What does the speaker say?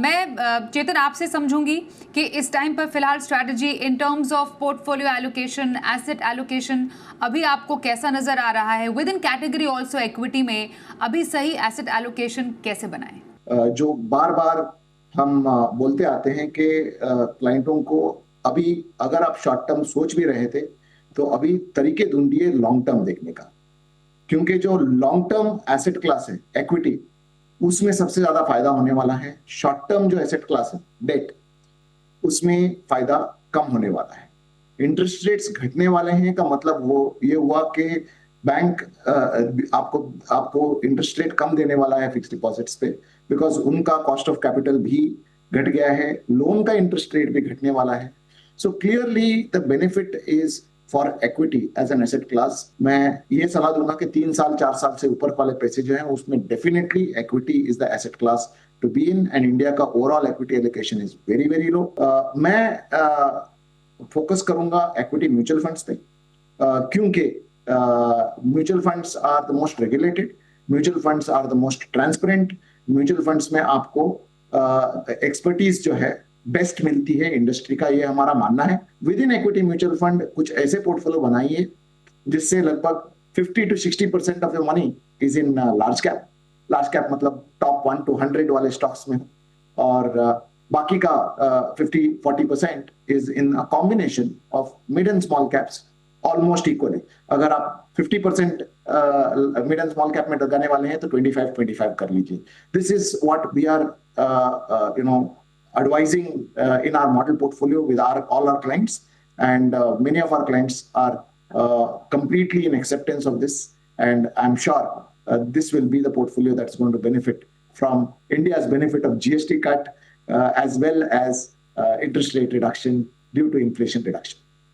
मैं चेतन आपसे समझूंगी कि इस टाइम पर फिलहाल strategy in terms of portfolio allocation, asset allocation अभी आपको कैसा नजर आ रहा है? With in category also equity में अभी सही एसेट एलोकेशन कैसे बनाएं? जो बार बार हम बोलते आते हैं कि क्लाइंटों को अभी अगर आप शॉर्ट टर्म सोच भी रहे थे तो अभी तरीके ढूंढिए लॉन्ग टर्म देखने का, क्योंकि जो लॉन्ग टर्म एसेट क्लास है इक्विटी, उसमें सबसे ज्यादा फायदा होने वाला है। शॉर्ट टर्म जो एसेट क्लास है डेट, उसमें फायदा कम होने वाला है। इंटरेस्ट रेट्स घटने वाले हैं का मतलब वो ये हुआ कि बैंक आपको आपको इंटरेस्ट रेट कम देने वाला है फिक्स डिपॉजिट्स पे, बिकॉज उनका कॉस्ट ऑफ कैपिटल भी घट गया है, लोन का इंटरेस्ट रेट भी घटने वाला है। So clearly the benefit is for equity as an asset class. मैं ये सलाह दूंगा कि 3 साल 4 साल से ऊपर वाले पैसे जो है उसमें definitely equity is the asset class to be in, and India का overall equity allocation is very very low. मैं फोकस करूंगा इक्विटी म्यूचुअल फंड्स पे, क्योंकि mutual funds are the most regulated, mutual funds are the most transparent, mutual funds में आपको expertise जो है best मिलती है इंडस्ट्री का, ये हमारा मानना है। With in equity mutual fund कुछ ऐसे पोर्टफोलियो बनाइए जिससे लगभग 50 to 60% of the money is in large cap. Large cap मतलब टॉप 1 to 100 वाले स्टॉक्स में, और बाकी का 50-40% is in a combination of mid and small caps almost equally. अगर आप 50% मिड एंड स्मॉल कैप में लगाने वाले हैं तो 25-25 कर लीजिए। This is what we are advising in our model portfolio with all our clients, and many of our clients are completely in acceptance of this, and I'm sure this will be the portfolio that's going to benefit from India's benefit of GST cut, as well as interest rate reduction due to inflation reduction.